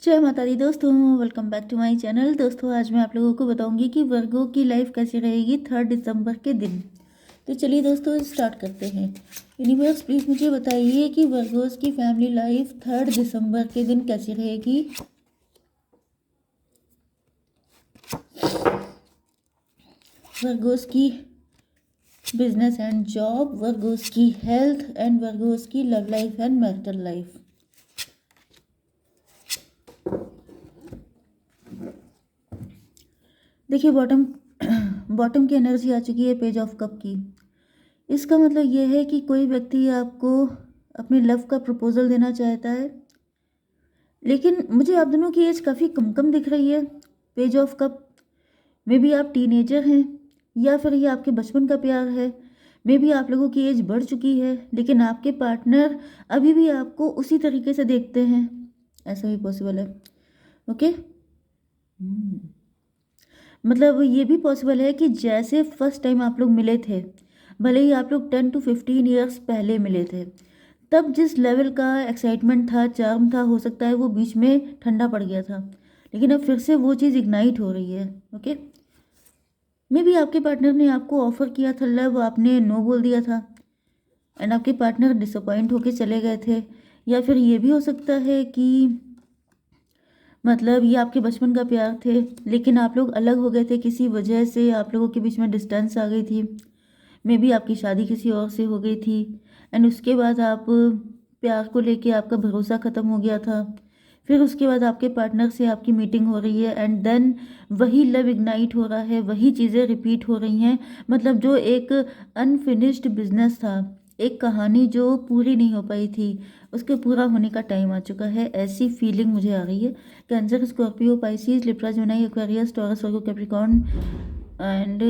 जय माता दी दोस्तों, welcome back to my channel. दोस्तों आज मैं आप लोगों को बताऊंगी कि वर्गों की लाइफ कैसी रहेगी 3 दिसंबर के दिन। तो चलिए दोस्तों स्टार्ट करते हैं। यूनिवर्स प्लीज़ मुझे बताइए कि वर्गोस की फैमिली लाइफ 3 दिसंबर के दिन कैसी रहेगी। वर्गोस की बिजनेस एंड जॉब, वर्गोस की हेल्थ एंड वर्गोस की love life and marital life. देखिए बॉटम बॉटम की एनर्जी आ चुकी है पेज ऑफ कप की। इसका मतलब यह है कि कोई व्यक्ति आपको अपने लव का प्रपोजल देना चाहता है, लेकिन मुझे आप दोनों की एज काफ़ी कम कम दिख रही है। पेज ऑफ कप में भी आप टीनेजर हैं या फिर ये आपके बचपन का प्यार है। मे भी आप लोगों की एज बढ़ चुकी है, लेकिन आपके पार्टनर अभी भी आपको उसी तरीके से देखते हैं। ऐसा भी पॉसिबल है। ओके, मतलब ये भी पॉसिबल है कि जैसे फर्स्ट टाइम आप लोग मिले थे, भले ही आप लोग 10 to 15 ईयर्स पहले मिले थे, तब जिस लेवल का एक्साइटमेंट था, चार्म था, हो सकता है वो बीच में ठंडा पड़ गया था, लेकिन अब फिर से वो चीज़ इग्नाइट हो रही है। ओके, मे भी आपके पार्टनर ने आपको ऑफर किया था लव, आपने नो बोल दिया था एंड आपके पार्टनर डिसअपॉइंट होके चले गए थे। या फिर ये भी हो सकता है कि मतलब ये आपके बचपन का प्यार थे, लेकिन आप लोग अलग हो गए थे किसी वजह से, आप लोगों के बीच में डिस्टेंस आ गई थी। मे बी आपकी शादी किसी और से हो गई थी एंड उसके बाद आप प्यार को लेके आपका भरोसा ख़त्म हो गया था। फिर उसके बाद आपके पार्टनर से आपकी मीटिंग हो रही है एंड देन वही लव इग्नाइट हो रहा है, वही चीज़ें रिपीट हो रही हैं। मतलब जो एक अनफिनिश्ड बिजनेस था, एक कहानी जो पूरी नहीं हो पाई थी, उसके पूरा होने का टाइम आ चुका है, ऐसी फीलिंग मुझे आ रही है। Cancer, Scorpio, Pisces, Libra, Gemini, Aquarius, taurus, Virgo, Capricorn and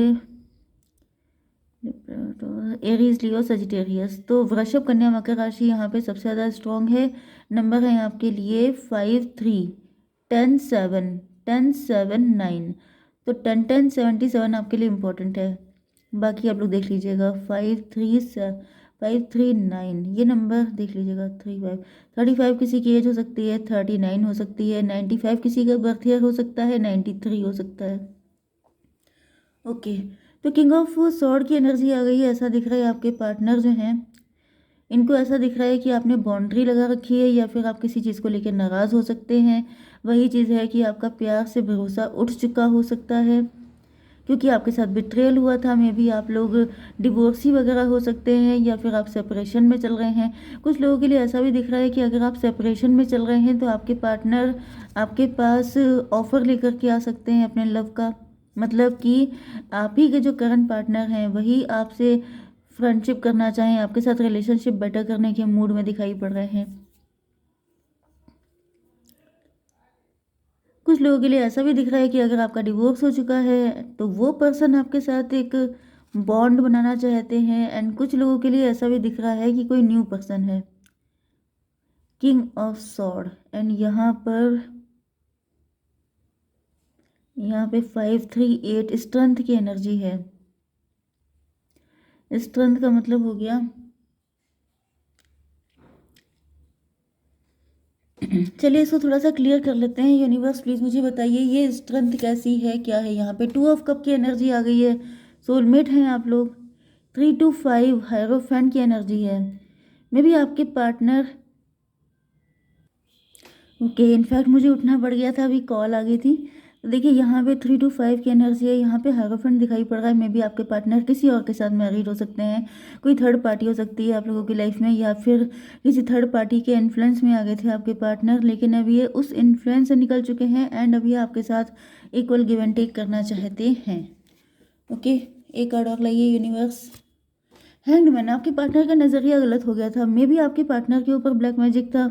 Aries, Leo, Sagittarius. तो वृषभ, कन्या, मकर राशि यहाँ पे सबसे ज़्यादा स्ट्रॉन्ग है। नंबर है आपके लिए 5, 3, 10, 7, 10, 7, 9। तो 10, 10, 77 आपके लिए इम्पोर्टेंट है। बाकी आप लोग देख लीजिएगा। 5, 3, 9 ये नंबर देख लीजिएगा। 35 किसी की एज हो सकती है, 39 हो सकती है, 95 किसी का बर्थ ईयर हो सकता है, 93 हो सकता है। ओके, तो किंग ऑफ सॉर्ड की एनर्जी आ गई है। ऐसा दिख रहा है आपके पार्टनर जो हैं, इनको ऐसा दिख रहा है कि आपने बाउंड्री लगा रखी है या फिर आप किसी चीज़ को लेकर नाराज़ हो सकते हैं। वही चीज़ है कि आपका प्यार से भरोसा उठ चुका हो सकता है, क्योंकि आपके साथ बिट्रेयल हुआ था। मे भी आप लोग डिवोर्सी वगैरह हो सकते हैं या फिर आप सेपरेशन में चल रहे हैं। कुछ लोगों के लिए ऐसा भी दिख रहा है कि अगर आप सेपरेशन में चल रहे हैं तो आपके पार्टनर आपके पास ऑफ़र लेकर के आ सकते हैं अपने लव का। मतलब कि आप ही के जो करंट पार्टनर हैं वही आपसे फ्रेंडशिप करना चाहें, आपके साथ रिलेशनशिप बेटर करने के मूड में दिखाई पड़ रहे हैं। कुछ लोगों के लिए ऐसा भी दिख रहा है कि अगर आपका डिवोर्स हो चुका है तो वो पर्सन आपके साथ एक बॉन्ड बनाना चाहते हैं एंड कुछ लोगों के लिए ऐसा भी दिख रहा है कि कोई न्यू पर्सन है। किंग ऑफ सॉर्ड एंड यहाँ पे 5, 3, 8 स्ट्रेंथ की एनर्जी है। स्ट्रेंथ का मतलब हो गया चलिए इसको थोड़ा सा क्लियर कर लेते हैं। यूनिवर्स प्लीज़ मुझे बताइए ये स्ट्रेंथ कैसी है, क्या है। यहाँ पे 2 ऑफ कप की एनर्जी आ गई है, सोलमेट हैं आप लोग। 3 to 5 हायरोफेंट की एनर्जी है। मे बी आपके पार्टनर ओके, इनफैक्ट मुझे उठना पड़ गया था, अभी कॉल आ गई थी। तो देखिए यहाँ पे 3 to 5 की एनर्जी है, यहाँ पे हायरोफेंट दिखाई पड़ रहा है। मे बी आपके पार्टनर किसी और के साथ मैरिड हो सकते हैं, कोई थर्ड पार्टी हो सकती है आप लोगों की लाइफ में, या फिर किसी थर्ड पार्टी के इन्फ्लुएंस में आ गए थे आपके पार्टनर, लेकिन अब ये उस इन्फ्लुएंस से निकल चुके हैं एंड अभी आपके साथ इक्वल गिव एंड टेक करना चाहते हैं। ओके, एक कार्ड और लाइए यूनिवर्स। हैंगमैन, आपके पार्टनर का नज़रिया गलत हो गया था। मे बी आपके पार्टनर के ऊपर ब्लैक मैजिक था,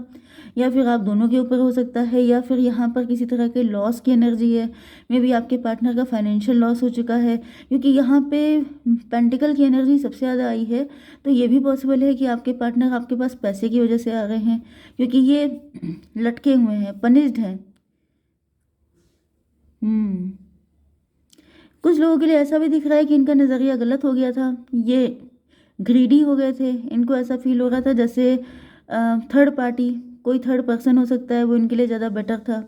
या फिर आप दोनों के ऊपर हो सकता है, या फिर यहाँ पर किसी तरह के लॉस की एनर्जी है। मे बी आपके पार्टनर का फाइनेंशियल लॉस हो चुका है, क्योंकि यहाँ पे पेंटिकल की एनर्जी सबसे ज़्यादा आई है। तो ये भी पॉसिबल है कि आपके पार्टनर आपके पास पैसे की वजह से आ रहे हैं, क्योंकि ये लटके हुए हैं, पनिश्ड हैं। कुछ लोगों के लिए ऐसा भी दिख रहा है कि इनका नज़रिया गलत हो गया था, ये ग्रीडी हो गए थे। इनको ऐसा फील हो रहा था जैसे थर्ड पार्टी कोई थर्ड पर्सन हो सकता है, वो इनके लिए ज़्यादा बेटर था,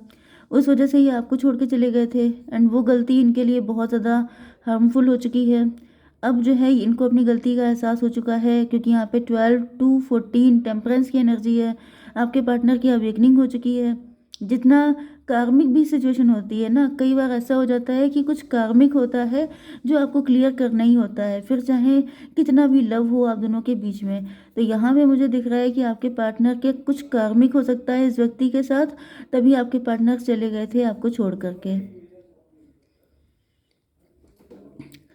उस वजह से ये आपको छोड़ के चले गए थे। एंड वो गलती इनके लिए बहुत ज़्यादा हार्मफुल हो चुकी है। अब जो है इनको अपनी गलती का एहसास हो चुका है, क्योंकि यहाँ पे 12 to 14 टेम्परेंस की एनर्जी है। आपके पार्टनर की अवेकनिंग हो चुकी है। जितना कार्मिक भी सिचुएशन होती है ना, कई बार ऐसा हो जाता है कि कुछ कार्मिक होता है जो आपको क्लियर करना ही होता है, फिर चाहे कितना भी लव हो आप दोनों के बीच में। तो यहाँ पे मुझे दिख रहा है कि आपके पार्टनर के कुछ कार्मिक हो सकता है इस व्यक्ति के साथ, तभी आपके पार्टनर चले गए थे आपको छोड़ करके।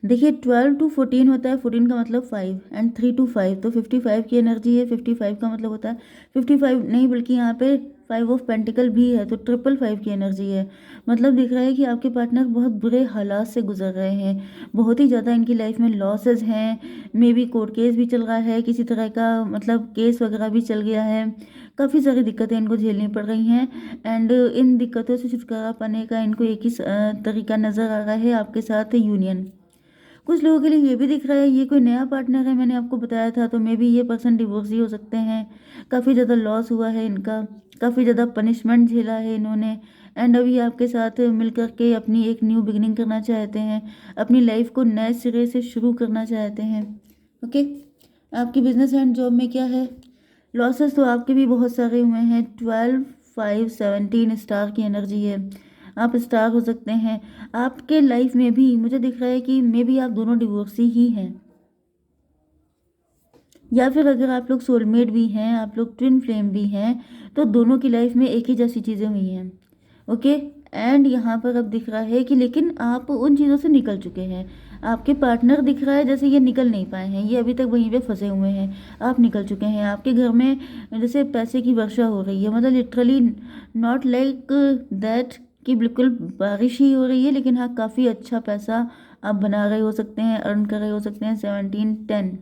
देखिए 12 to 14 होता है, 14 का मतलब 5 एंड 3 to 5, तो 55 की एनर्जी है। 55 का मतलब होता है 55 नहीं, बल्कि यहाँ पे 5 of पेंटिकल भी है, तो 555 की एनर्जी है। मतलब दिख रहा है कि आपके पार्टनर बहुत बुरे हालात से गुजर रहे हैं, बहुत ही ज़्यादा इनकी लाइफ में लॉसेज हैं। मे बी कोर्ट केस भी चल रहा है, किसी तरह का मतलब केस वगैरह भी चल गया है, काफ़ी सारी दिक्कतें इनको झेलनी पड़ रही हैं। एंड इन दिक्कतों से छुटकारा पाने का इनको एक ही तरीका नज़र आ रहा है, आपके साथ यूनियन। कुछ लोगों के लिए ये भी दिख रहा है ये कोई नया पार्टनर है, मैंने आपको बताया था, तो मे बी ये पर्सन डिवोर्स ही हो सकते हैं। काफ़ी ज़्यादा लॉस हुआ है इनका, काफ़ी ज़्यादा पनिशमेंट झेला है इन्होंने। एंड अभी आपके साथ मिल कर के अपनी एक न्यू बिगिनिंग करना चाहते हैं, अपनी लाइफ को नए सिरे से शुरू करना चाहते हैं। ओके, आपकी बिजनेस एंड जॉब में क्या है? लॉसेस तो आपके भी बहुत सारे हुए हैं। 12 5 17 स्टार की एनर्जी है, आप स्टार हो सकते हैं। आपके लाइफ में भी मुझे दिख रहा है कि मे बी आप दोनों डिवोर्सी ही हैं, या फिर अगर आप लोग सोलमेट भी हैं, आप लोग ट्विन फ्लेम भी हैं, तो दोनों की लाइफ में एक ही जैसी चीज़ें हुई हैं। ओके, एंड यहाँ पर अब दिख रहा है कि लेकिन आप उन चीज़ों से निकल चुके हैं। आपके पार्टनर दिख रहा है जैसे ये निकल नहीं पाए हैं, ये अभी तक वहीं पे फंसे हुए हैं, आप निकल चुके हैं। आपके घर में जैसे पैसे की वर्षा हो रही है, मतलब लिटरली नॉट लाइक दैट कि बिल्कुल बारिश ही हो रही है, लेकिन हाँ काफ़ी अच्छा पैसा आप बना रहे हो सकते हैं, अर्न कर रहे हो सकते हैं। 17 10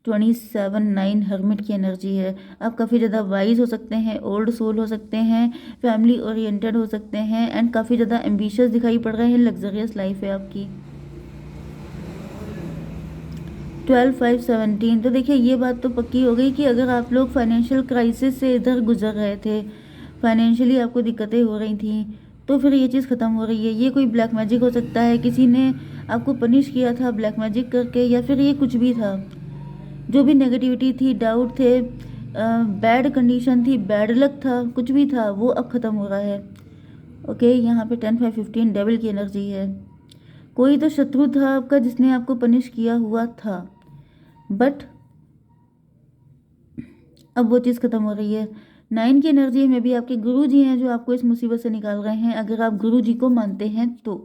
27 9 हर्मिट की एनर्जी है। आप काफ़ी ज़्यादा वाइज हो सकते हैं, ओल्ड सोल हो सकते हैं, फैमिली ओरिएंटेड हो सकते हैं, एंड काफ़ी ज़्यादा एम्बिशियस दिखाई पड़ रहे हैं। लग्जरियस लाइफ है आपकी। 12 5 17, तो देखिए ये बात तो पक्की हो गई कि अगर आप लोग फाइनेंशियल क्राइसिस से इधर गुजर रहे थे, फाइनेंशियली आपको दिक्कतें हो रही थी, तो फिर ये चीज़ ख़त्म हो रही है। ये कोई ब्लैक मैजिक हो सकता है, किसी ने आपको पनिश किया था ब्लैक मैजिक करके, या फिर ये कुछ भी था, जो भी नेगेटिविटी थी, डाउट थे, बैड कंडीशन थी, बैड लक था, कुछ भी था, वो अब ख़त्म हो रहा है। ओके, यहाँ पे 10 5 15 डेविल की एनर्जी है। कोई तो शत्रु था आपका जिसने आपको पनिश किया हुआ था, बट अब वो चीज़ ख़त्म हो रही है। 9 की एनर्जी में भी आपके गुरु जी हैं जो आपको इस मुसीबत से निकाल रहे हैं, अगर आप गुरु जी को मानते हैं तो।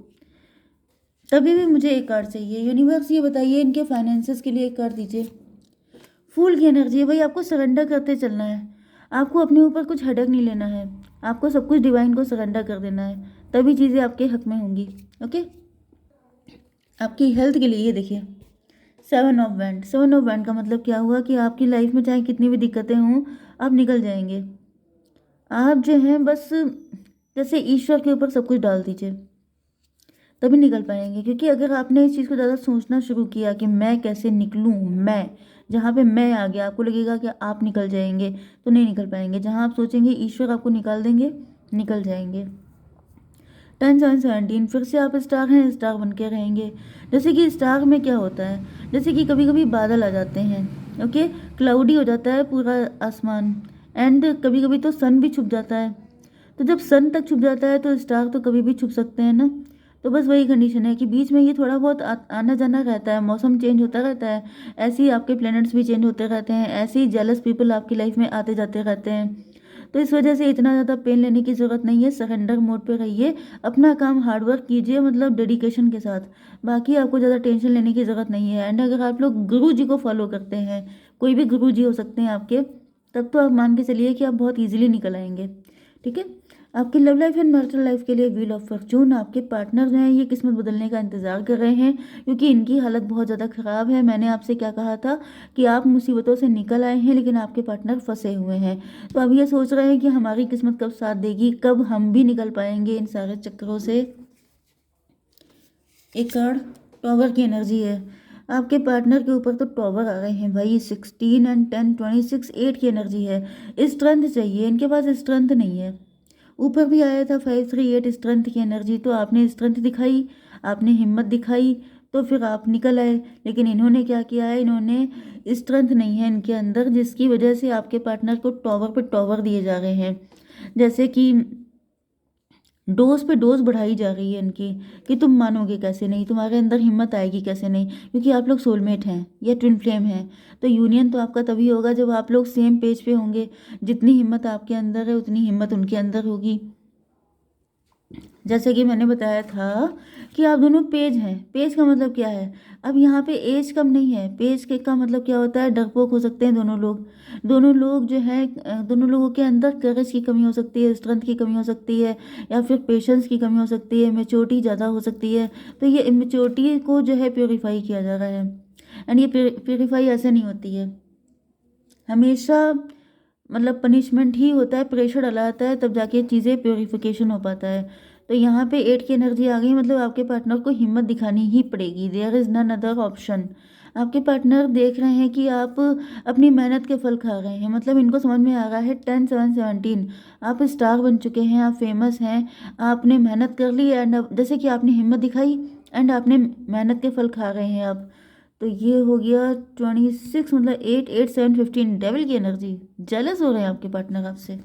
तभी भी मुझे एक कार्ड चाहिए। यूनिवर्स ये बताइए इनके फाइनेंसेस के लिए एक कार्ड दीजिए। फूल की एनर्जी है, भाई आपको सरेंडर करते चलना है, आपको अपने ऊपर कुछ हेडेक नहीं लेना है, आपको सब कुछ डिवाइन को सरेंडर कर देना है, तभी चीज़ें आपके हक में होंगी। ओके, आपकी हेल्थ के लिए ये देखिए 7 of Wands। 7 of Wands का मतलब क्या हुआ कि आपकी लाइफ में चाहे कितनी भी दिक्कतें हों, आप निकल जाएंगे। आप जो हैं बस जैसे ईश्वर के ऊपर सब कुछ डाल दीजिए, तभी निकल पाएंगे। क्योंकि अगर आपने इस चीज़ को ज़्यादा सोचना शुरू किया कि मैं कैसे निकलूँ, मैं जहाँ पे मैं आ गया, आपको लगेगा कि आप निकल जाएंगे, तो नहीं निकल पाएंगे। जहाँ आप सोचेंगे ईश्वर आपको निकाल देंगे, निकल जाएंगे। 10 7 17, फिर से आप स्टार हैं, स्टार बन के रहेंगे। जैसे कि स्टार में क्या होता है, जैसे कि कभी कभी बादल आ जाते हैं, ओके, क्लाउडी हो जाता है पूरा आसमान, एंड कभी कभी तो सन भी छुप जाता है। तो जब सन तक छुप जाता है तो स्टार तो कभी भी छुप सकते हैं ना। तो बस वही कंडीशन है कि बीच में ये थोड़ा बहुत आना जाना रहता है, मौसम चेंज होता रहता है, ऐसे ही आपके प्लैनेट्स भी चेंज होते रहते हैं, ऐसे ही जेलस पीपल आपकी लाइफ में आते जाते रहते हैं। तो इस वजह से इतना ज़्यादा पेन लेने की ज़रूरत नहीं है, सरेंडर मोड पे रहिए, अपना काम हार्डवर्क कीजिए, मतलब डेडिकेशन के साथ। बाकी आपको ज़्यादा टेंशन लेने की ज़रूरत नहीं है। एंड अगर आप लोग गुरु जी को फॉलो करते हैं, कोई भी गुरु जी हो सकते हैं आपके, तब तो आप मान के चलिए कि आप बहुत ईजिली निकल आएंगे। ठीक है, आपकी love life and marital life के लिए व्हील ऑफ फॉर्चून, आपके पार्टनर जो हैं ये किस्मत बदलने का इंतजार कर रहे हैं, क्योंकि इनकी हालत बहुत ज़्यादा ख़राब है। मैंने आपसे क्या कहा था कि आप मुसीबतों से निकल आए हैं, लेकिन आपके पार्टनर फंसे हुए हैं। तो अब ये सोच रहे हैं कि हमारी किस्मत कब साथ देगी, कब हम भी निकल पाएंगे इन सारे चक्करों से। एक कार्ड टॉवर की एनर्जी है। आपके पार्टनर के ऊपर तो टॉवर आ रहे हैं भाई, 16 एंड 10 26 8 की एनर्जी है। स्ट्रेंथ चाहिए, इनके पास स्ट्रेंथ नहीं है। ऊपर भी आया था 5 3 8 स्ट्रेंथ की एनर्जी, तो आपने स्ट्रेंथ दिखाई, आपने हिम्मत दिखाई, तो फिर आप निकल आए। लेकिन इन्होंने क्या किया है, इन्होंने स्ट्रेंथ नहीं है इनके अंदर, जिसकी वजह से आपके पार्टनर को टॉवर पे टॉवर दिए जा रहे हैं। जैसे कि डोज पे डोज बढ़ाई जा रही है इनकी, कि तुम मानोगे कैसे नहीं, तुम्हारे अंदर हिम्मत आएगी कैसे नहीं, क्योंकि आप लोग सोलमेट हैं या ट्विन फ्लेम हैं। तो यूनियन तो आपका तभी होगा जब आप लोग सेम पेज पे होंगे। जितनी हिम्मत आपके अंदर है उतनी हिम्मत उनके अंदर होगी। जैसे कि मैंने बताया था कि आप दोनों पेज हैं। पेज का मतलब क्या है, अब यहाँ पे एज कम नहीं है। पेज के का मतलब क्या होता है, डरपोक हो सकते हैं दोनों लोग। दोनों लोग जो है, दोनों लोगों के अंदर करेज की कमी हो सकती है, स्ट्रेंथ की कमी हो सकती है, या फिर पेशेंस की कमी हो सकती है, मेच्योरिटी ज़्यादा हो सकती है। तो ये इमेच्योरिटी को जो है प्योरीफाई किया जा रहा है। एंड ये प्योरीफाई ऐसे नहीं होती है हमेशा, मतलब पनिशमेंट ही होता है, प्रेशर डाला जाता है, तब जाके चीज़ें प्योरीफिकेशन हो पाता है। तो यहाँ पे 8 की एनर्जी आ गई, मतलब आपके पार्टनर को हिम्मत दिखानी ही पड़ेगी। There is none other option. आपके पार्टनर देख रहे हैं कि आप अपनी मेहनत के फल खा रहे हैं, मतलब इनको समझ में आ रहा है 10 7 17 आप स्टार बन चुके हैं, आप फेमस हैं, आपने मेहनत कर ली, एंड जैसे कि आपने हिम्मत दिखाई एंड आपने मेहनत के फल खा रहे हैं आप। तो ये हो गया 26, मतलब 8 8 7 15 डेविल की एनर्जी। जेलस हो रहे हैं आपके पार्टनर आपसे।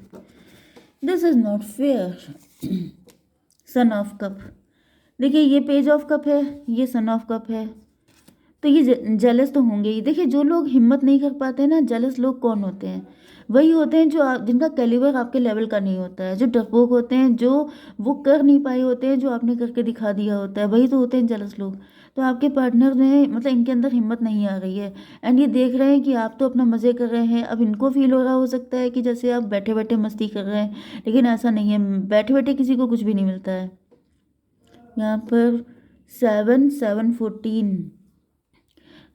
This is not fair. Son of cup, देखिए ये पेज ऑफ कप है, ये सन ऑफ कप है, तो ये जेलस तो होंगे ही। देखिए जो लोग हिम्मत नहीं कर पाते हैं ना, जेलस लोग कौन होते हैं, वही होते हैं जो जिनका कैलिबर आपके लेवल का नहीं होता है, जो डरपोक होते हैं, जो वो कर नहीं पाए होते हैं जो आपने करके दिखा दिया होता है, वही तो होते हैं जेलस लोग। तो आपके पार्टनर ने, मतलब इनके अंदर हिम्मत नहीं आ रही है, एंड ये देख रहे हैं कि आप तो अपना मज़े कर रहे हैं। अब इनको फील हो रहा हो सकता है कि जैसे आप बैठे बैठे मस्ती कर रहे हैं, लेकिन ऐसा नहीं है, बैठे बैठे किसी को कुछ भी नहीं मिलता है। यहाँ पर 7 7 14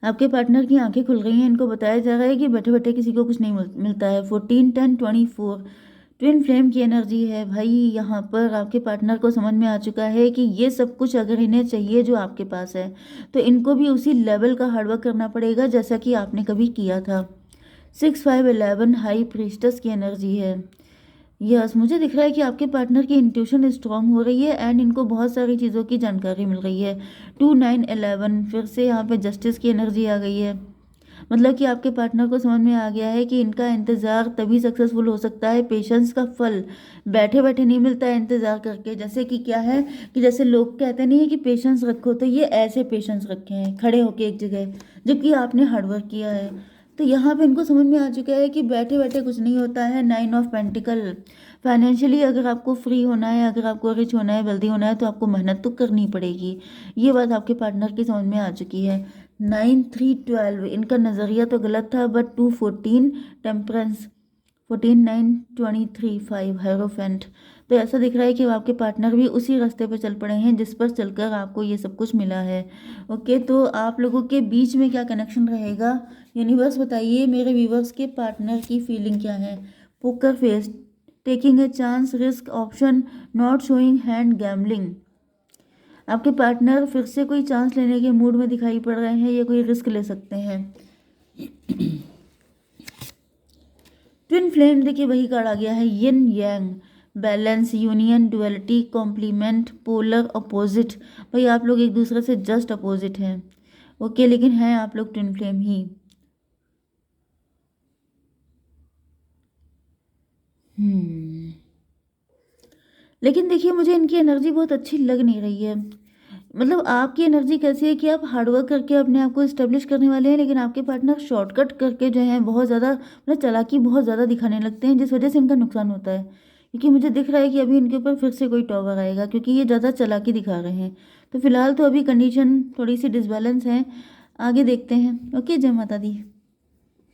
आपके पार्टनर की आंखें खुल गई हैं, इनको बताया जा रहा है कि बैठे बैठे किसी को कुछ नहीं मिलता है। 14 10 24 ट्विन फ्लेम की एनर्जी है भाई। यहाँ पर आपके पार्टनर को समझ में आ चुका है कि ये सब कुछ अगर इन्हें चाहिए जो आपके पास है, तो इनको भी उसी लेवल का हार्डवर्क करना पड़ेगा जैसा कि आपने कभी किया था। 6 5 11 हाई प्रीस्टस की एनर्जी है। यस, मुझे दिख रहा है कि आपके पार्टनर की इंट्यूशन स्ट्रांग हो रही है, एंड इनको बहुत सारी चीज़ों की जानकारी मिल रही है। 2 9 11 फिर से यहाँ पे जस्टिस की एनर्जी आ गई है। मतलब कि आपके पार्टनर को समझ में आ गया है कि इनका इंतज़ार तभी सक्सेसफुल हो सकता है, पेशेंस का फल बैठे बैठे नहीं मिलता है इंतज़ार करके। जैसे कि क्या है कि जैसे लोग कहते नहीं है कि पेशेंस रखो, तो ये ऐसे पेशेंस रखे हैं खड़े होके एक जगह, जबकि आपने हार्डवर्क किया है। तो यहाँ पे इनको समझ में आ चुका है कि बैठे बैठे कुछ नहीं होता है। 9 ऑफ पेंटिकल, फाइनेंशियली अगर आपको फ्री होना है, अगर आपको रिच होना है, वेल्दी होना है, तो आपको मेहनत तो करनी पड़ेगी। ये बात आपके पार्टनर की समझ में आ चुकी है। 9 3 12 इनका नज़रिया तो गलत था, बट 2 14 टेम्परेंस, 14 9 23 5 हेरोफेंट। तो ऐसा दिख रहा है कि आपके पार्टनर भी उसी रास्ते पर चल पड़े हैं जिस पर चलकर आपको ये सब कुछ मिला है। ओके, तो आप लोगों के बीच में क्या कनेक्शन रहेगा, यूनिवर्स बताइए मेरे व्यूवर्स के पार्टनर की फीलिंग क्या है। Poker face, taking a chance, risk option, not showing hand, gambling. आपके पार्टनर फिर से कोई चांस लेने के मूड में दिखाई पड़ रहे हैं, या कोई रिस्क ले सकते हैं। ट्विन फ्लेम, देखिए वही कार्ड आ गया है, yin yang, balance, union, duality, complement, polar, opposite. भाई आप लोग एक दूसरे से जस्ट अपोजिट हैं। ओके, लेकिन हैं आप लोग ट्विन फ्लेम ही। लेकिन देखिए मुझे इनकी एनर्जी बहुत अच्छी लग नहीं रही है। मतलब आपकी एनर्जी कैसी है कि आप हार्डवर्क करके अपने आप को इस्टेब्लिश करने वाले हैं, लेकिन आपके पार्टनर शॉर्टकट करके जो है बहुत ज़्यादा, मतलब चालाकी बहुत ज़्यादा दिखाने लगते हैं, जिस वजह से इनका नुकसान होता है। क्योंकि मुझे दिख रहा है कि अभी इनके ऊपर फिर से कोई टॉवर आएगा, क्योंकि ये ज़्यादा चालाकी दिखा रहे हैं। तो फिलहाल तो अभी कंडीशन थोड़ी सी डिसबैलेंस है, आगे देखते हैं। ओके, जय माता दी।